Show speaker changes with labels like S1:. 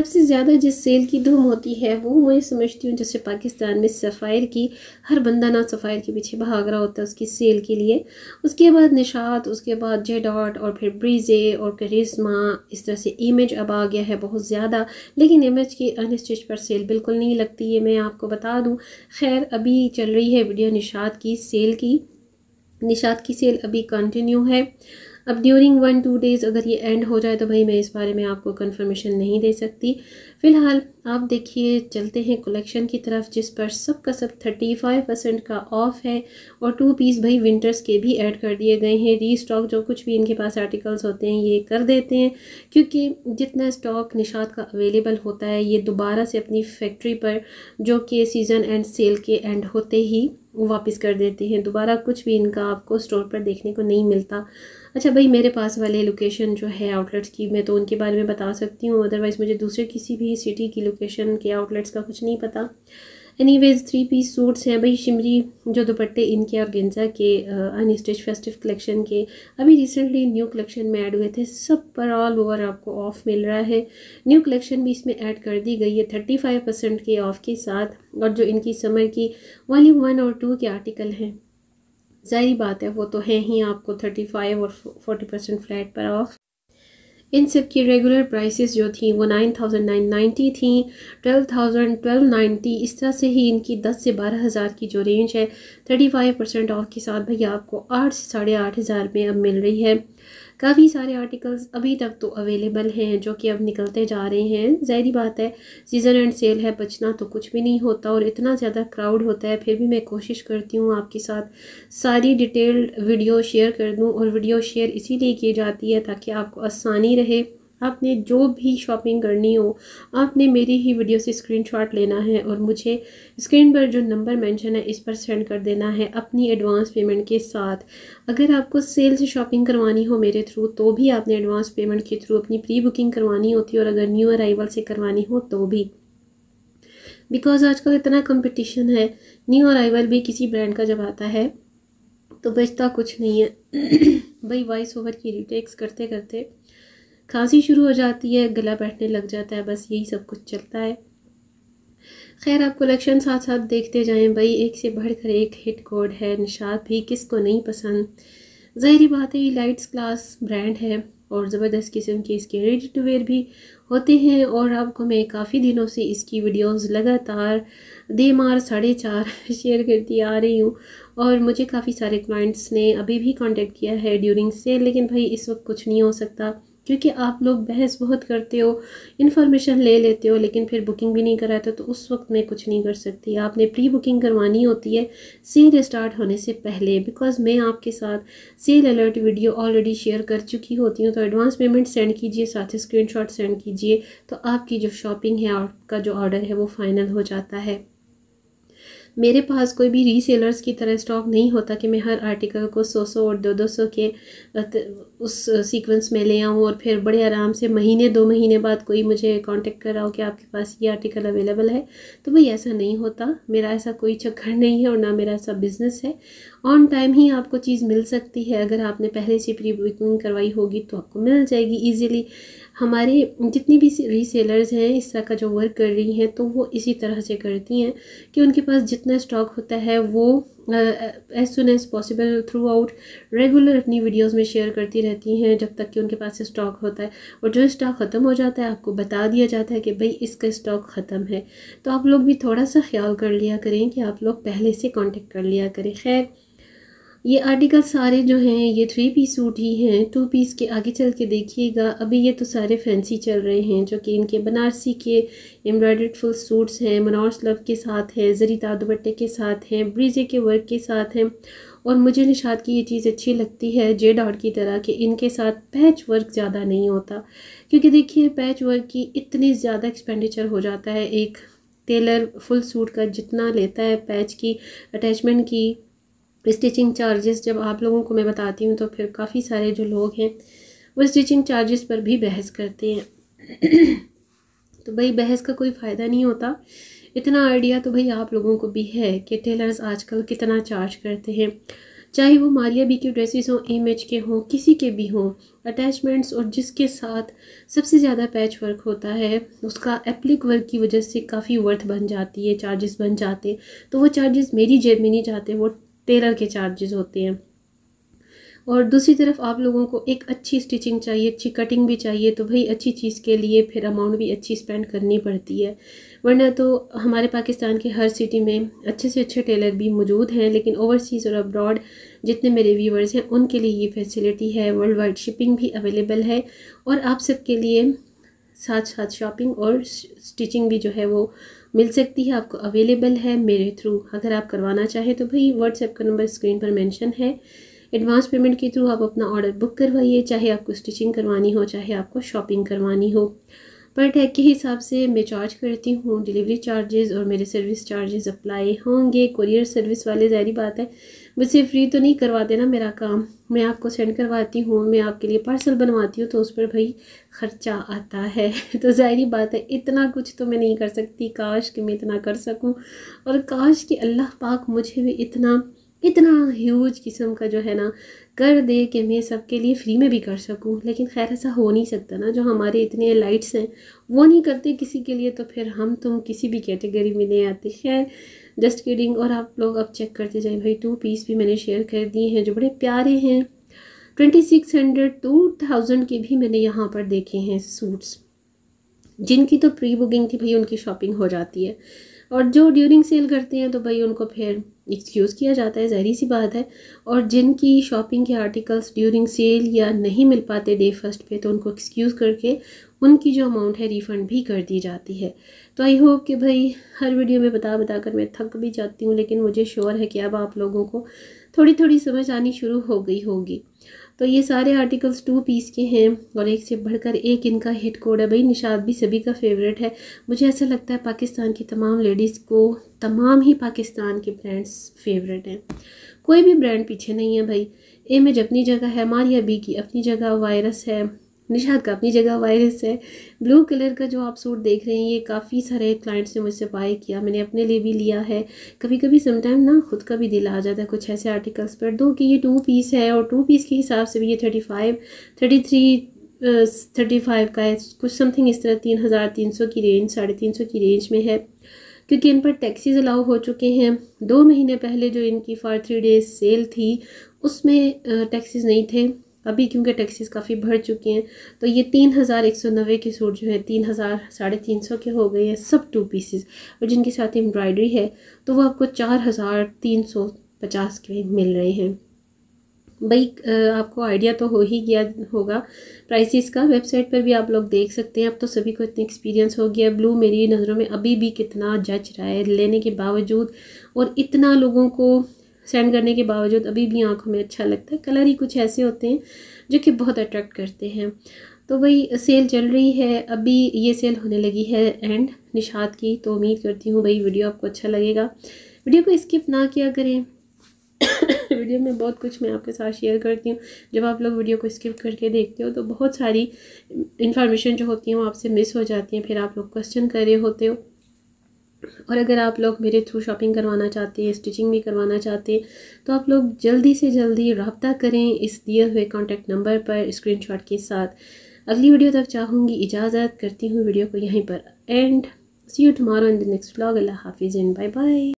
S1: सबसे ज़्यादा जिस सेल की धूम होती है वो मैं समझती हूँ जैसे पाकिस्तान में सफ़ायर की, हर बंदा ना सफ़ायर के पीछे भाग रहा होता है उसकी सेल के लिए। उसके बाद निशात, उसके बाद जे डॉट और फिर ब्रीजे और करिश्मा, इस तरह से इमेज अब आ गया है बहुत ज़्यादा। लेकिन इमेज की अनस्टिच पर सेल बिल्कुल नहीं लगती, ये मैं आपको बता दूँ। खैर अभी चल रही है वीडियो निशात की सेल की। निशात की सेल अभी कंटिन्यू है। अब ड्यूरिंग 1-2 डेज़ अगर ये एंड हो जाए तो भाई मैं इस बारे में आपको कंफर्मेशन नहीं दे सकती। फ़िलहाल आप देखिए, चलते हैं कलेक्शन की तरफ जिस पर सब का सब 35% का ऑफ है और 2 पीस भाई विंटर्स के भी ऐड कर दिए गए हैं। रीस्टॉक जो कुछ भी इनके पास आर्टिकल्स होते हैं ये कर देते हैं, क्योंकि जितना स्टॉक निशात का अवेलेबल होता है ये दोबारा से अपनी फैक्ट्री पर, जो कि सीज़न एंड सेल के एंड होते ही वापस कर देते हैं। दोबारा कुछ भी इनका आपको स्टोर पर देखने को नहीं मिलता। अच्छा भाई, मेरे पास वाले लोकेशन जो है आउटलेट्स की, मैं तो उनके बारे में बता सकती हूँ, अदरवाइज़ मुझे दूसरे किसी भी सिटी की लोकेशन के आउटलेट्स का कुछ नहीं पता। एनीवेज 3 पीस सूट्स हैं भाई, शिमरी जो दुपट्टे इनके और गेंजा के अनस्टिच फेस्टिव कलेक्शन के अभी रिसेंटली न्यू कलेक्शन में ऐड हुए थे, सब पर ऑल ओवर आपको ऑफ मिल रहा है। न्यू कलेक्शन भी इसमें ऐड कर दी गई है 35% के ऑफ के साथ। और जो इनकी समर की वॉल्यूम 1 और 2 के आर्टिकल हैं, जाहिर बात है वो तो हैं ही आपको 35 और 40% फ्लैट पर ऑफ। इन सब की रेगुलर प्राइसेस जो थी वो 9,990 थी, 12,000, 1290, इस तरह से ही इनकी 10 से 12,000 की जो रेंज है 35% ऑफ के साथ भैया आपको 8 से 8,500 में अब मिल रही है। काफ़ी सारे आर्टिकल्स अभी तक तो अवेलेबल हैं जो कि अब निकलते जा रहे हैं। ज़ाहिर बात है सीज़न एंड सेल है, बचना तो कुछ भी नहीं होता और इतना ज़्यादा क्राउड होता है, फिर भी मैं कोशिश करती हूँ आपके साथ सारी डिटेल्ड वीडियो शेयर कर दूँ। और वीडियो शेयर इसीलिए की जाती है ताकि आपको आसानी रहे। आपने जो भी शॉपिंग करनी हो आपने मेरी ही वीडियो से स्क्रीनशॉट लेना है और मुझे स्क्रीन पर जो नंबर मेंशन है इस पर सेंड कर देना है अपनी एडवांस पेमेंट के साथ। अगर आपको सेल से शॉपिंग करवानी हो मेरे थ्रू तो भी आपने एडवांस पेमेंट के थ्रू अपनी प्री बुकिंग करवानी होती है, और अगर न्यू अराइवल से करवानी हो तो भी, बिकॉज आजकल इतना कंपटीशन है। न्यू अराइवल भी किसी ब्रांड का जब आता है तो बचता कुछ नहीं है। भाई वॉइस ओवर की रीटेक्स करते करते खांसी शुरू हो जाती है, गला बैठने लग जाता है, बस यही सब कुछ चलता है। खैर आप कलेक्शन साथ साथ देखते जाएं भाई, एक से बढ़कर एक हिट कोड है। निशात भी किसको नहीं पसंद, ज़ाहिर बात है ये लाइट्स क्लास ब्रांड है और ज़बरदस्त किस्म के इसके रेडी टू वेयर भी होते हैं। और आपको मैं काफ़ी दिनों से इसकी वीडियोस लगातार देमार 4.5 शेयर करती आ रही हूँ और मुझे काफ़ी सारे क्लाइंट्स ने अभी भी कांटेक्ट किया है ड्यूरिंग सेल। लेकिन भाई इस वक्त कुछ नहीं हो सकता क्योंकि आप लोग बहस बहुत करते हो, इन्फॉर्मेशन ले लेते हो लेकिन फिर बुकिंग भी नहीं कराते, तो उस वक्त मैं कुछ नहीं कर सकती। आपने प्री बुकिंग करवानी होती है सेल स्टार्ट होने से पहले, बिकॉज मैं आपके साथ sale alert video already share कर चुकी होती हूँ। तो एडवांस पेमेंट सेंड कीजिए, साथ ही स्क्रीनशॉट सेंड कीजिए, तो आपकी जो शॉपिंग है, आपका जो ऑर्डर है वो फाइनल हो जाता है। मेरे पास कोई भी रीसेलर्स की तरह स्टॉक नहीं होता कि मैं हर आर्टिकल को 100 और 200 के उस सीक्वेंस में ले आऊँ और फिर बड़े आराम से महीने 2 महीने बाद कोई मुझे कांटेक्ट कर रहा हो कि आपके पास ये आर्टिकल अवेलेबल है। तो भाई ऐसा नहीं होता, मेरा ऐसा कोई चक्कर नहीं है और ना मेरा ऐसा बिजनेस है। ऑन टाइम ही आपको चीज़ मिल सकती है, अगर आपने पहले से प्री बुकिंग करवाई होगी तो आपको मिल जाएगी ईजीली। हमारे जितनी भी रीसेलर्स हैं इस तरह का जो वर्क कर रही हैं तो वो इसी तरह से करती हैं कि उनके पास जितना स्टॉक होता है वो as soon as possible throughout regular अपनी वीडियोस में शेयर करती रहती हैं जब तक कि उनके पास स्टॉक होता है। और जो स्टॉक ख़त्म हो जाता है आपको बता दिया जाता है कि भाई इसका स्टॉक ख़त्म है। तो आप लोग भी थोड़ा सा ख्याल कर लिया करें कि आप लोग पहले से कांटेक्ट कर लिया करें। खैर ये आर्टिकल सारे जो हैं ये 3 पीस सूट ही हैं। 2 पीस के आगे चल के देखिएगा, अभी ये तो सारे फैंसी चल रहे हैं जो कि इनके बनारसी के एम्ब्रॉयडर्ड फुल सूट्स हैं, मनार स्लव के साथ हैं, जरीता दुपट्टे के साथ हैं, ब्रीजे के वर्क के साथ हैं। और मुझे निशात की ये चीज़ अच्छी लगती है जे डॉट की तरह कि इनके साथ पैच वर्क ज़्यादा नहीं होता, क्योंकि देखिए पैच वर्क की इतनी ज़्यादा एक्सपेंडिचर हो जाता है। एक टेलर फुल सूट का जितना लेता है पैच की अटैचमेंट की स्टिचिंग चार्जेस जब आप लोगों को मैं बताती हूँ तो फिर काफ़ी सारे जो लोग हैं वो स्टिचिंग चार्जेस पर भी बहस करते हैं। तो भाई बहस का कोई फ़ायदा नहीं होता। इतना आइडिया तो भाई आप लोगों को भी है कि टेलर्स आजकल कितना चार्ज करते हैं। चाहे वो मारिया बी के ड्रेसेस हों, इमेज के हों, किसी के भी हों, अटैचमेंट्स और जिसके साथ सबसे ज़्यादा पैच वर्क होता है उसका एप्लिक वर्क की वजह से काफ़ी वर्थ बन जाती है, चार्जेस बन जाते हैं। तो वो चार्जेस मेरी जेब में नहीं जाते, वो टेलर के चार्जेस होते हैं। और दूसरी तरफ आप लोगों को एक अच्छी स्टिचिंग चाहिए, अच्छी कटिंग भी चाहिए, तो भाई अच्छी चीज़ के लिए फिर अमाउंट भी अच्छी स्पेंड करनी पड़ती है। वरना तो हमारे पाकिस्तान के हर सिटी में अच्छे से अच्छे टेलर भी मौजूद हैं, लेकिन ओवरसीज़ और अब्रॉड जितने मेरे व्यूवर्स हैं उनके लिए ये फैसिलिटी है, वर्ल्ड वाइड शिपिंग भी अवेलेबल है और आप सबके लिए साथ साथ शॉपिंग और स्टिचिंग भी जो है वो मिल सकती है, आपको अवेलेबल है मेरे थ्रू। अगर आप करवाना चाहें तो भाई व्हाट्सएप का नंबर स्क्रीन पर मेंशन है। एडवांस पेमेंट के थ्रू आप अपना ऑर्डर बुक करवाइए, चाहे आपको स्टिचिंग करवानी हो, चाहे आपको शॉपिंग करवानी हो। पर टैग के हिसाब से मैं चार्ज करती हूँ, डिलीवरी चार्जेस और मेरे सर्विस चार्जेस अप्लाई होंगे। कुरियर सर्विस वाले ज़ाहिर बात है मुझसे फ्री तो नहीं करवाते ना मेरा काम, मैं आपको सेंड करवाती हूँ, मैं आपके लिए पार्सल बनवाती हूँ, तो उस पर भाई ख़र्चा आता है। तो ज़ाहिर बात है इतना कुछ तो मैं नहीं कर सकती, काश कि मैं इतना कर सकूँ और काश कि अल्लाह पाक मुझे भी इतना ह्यूज किस्म का जो है ना कर दे कि मैं सबके लिए फ्री में भी कर सकूं। लेकिन खैर ऐसा हो नहीं सकता ना, जो हमारे इतने लाइट्स हैं वो नहीं करते किसी के लिए, तो फिर हम तुम किसी भी कैटेगरी में नहीं आते। खैर जस्ट किडिंग। और आप लोग अब चेक करते जाए भाई, 2 पीस भी मैंने शेयर कर दिए हैं जो बड़े प्यारे हैं। 2600 2000 के भी मैंने यहाँ पर देखे हैं सूट्स, जिनकी तो प्री बुकिंग थी भाई उनकी शॉपिंग हो जाती है, और जो ड्यूरिंग सेल करते हैं तो भाई उनको फिर एक्सक्यूज़ किया जाता है, ज़ाहिर सी बात है। और जिनकी शॉपिंग के आर्टिकल्स ड्यूरिंग सेल या नहीं मिल पाते डे फर्स्ट पे, तो उनको एक्सक्यूज़ करके उनकी जो अमाउंट है रिफ़ंड भी कर दी जाती है। तो आई होप कि भाई हर वीडियो में बता बता कर मैं थक भी जाती हूँ, लेकिन मुझे श्योर है कि अब आप लोगों को थोड़ी थोड़ी समझ आनी शुरू हो गई होगी। तो ये सारे आर्टिकल्स 2 पीस के हैं और एक से बढ़कर एक इनका हिट कोड है। भाई निशात भी सभी का फेवरेट है। मुझे ऐसा लगता है पाकिस्तान की तमाम लेडीज़ को तमाम ही पाकिस्तान के ब्रांड्स फेवरेट हैं, कोई भी ब्रांड पीछे नहीं है भाई। इमेज अपनी जगह है, मारिया बी की अपनी जगह, वायरस है, निशात का अपनी जगह वायरस है। ब्लू कलर का जो आप सूट देख रहे हैं ये काफ़ी सारे क्लाइंट्स ने मुझसे बाय किया, मैंने अपने लिए भी लिया है। कभी कभी समटाइम ना खुद का भी दिल आ जाता है कुछ ऐसे आर्टिकल्स पर, दो कि ये 2 पीस है और 2 पीस के हिसाब से भी ये 35 का है, कुछ समथिंग इस तरह 3300 की रेंज, 350 की रेंज में है। क्योंकि इन पर टैक्सीज अलाउ हो चुके हैं। 2 महीने पहले जो इनकी फॉर 3 डेज सेल थी उसमें टैक्सीज नहीं थे, अभी क्योंकि टैक्सीज काफ़ी बढ़ चुकी हैं तो ये 3190 के सूट जो है 3000 350 के हो गए हैं, सब 2 पीसेस। और जिनके साथ एम्ब्रॉयडरी है तो वो आपको 4350 के मिल रहे हैं। भाई आपको आइडिया तो हो ही गया होगा प्राइसेस का, वेबसाइट पर भी आप लोग देख सकते हैं। अब तो सभी को इतना एक्सपीरियंस हो गया। ब्लू मेरी नज़रों में अभी भी कितना जच रहा है लेने के बावजूद, और इतना लोगों को सेंड करने के बावजूद अभी भी आंखों में अच्छा लगता है। कलर ही कुछ ऐसे होते हैं जो कि बहुत अट्रैक्ट करते हैं। तो भाई सेल चल रही है, अभी ये सेल होने लगी है एंड निशात की, तो उम्मीद करती हूँ भाई वीडियो आपको अच्छा लगेगा। वीडियो को स्किप ना किया करें। वीडियो में बहुत कुछ मैं आपके साथ शेयर करती हूँ। जब आप लोग वीडियो को स्किप करके देखते हो तो बहुत सारी इन्फॉर्मेशन जो होती है वो आपसे मिस हो जाती हैं, फिर आप लोग क्वेश्चन कर रहे होते हो। और अगर आप लोग मेरे थ्रू शॉपिंग करवाना चाहते हैं, स्टिचिंग भी करवाना चाहते हैं, तो आप लोग जल्दी से जल्दी रब्ता करें इस दिए हुए कॉन्टैक्ट नंबर पर स्क्रीनशॉट के साथ। अगली वीडियो तक चाहूँगी इजाज़त, करती हूँ वीडियो को यहीं पर end. See you tomorrow in the next vlog. Allah हाफिज़ एंड बाय बाय।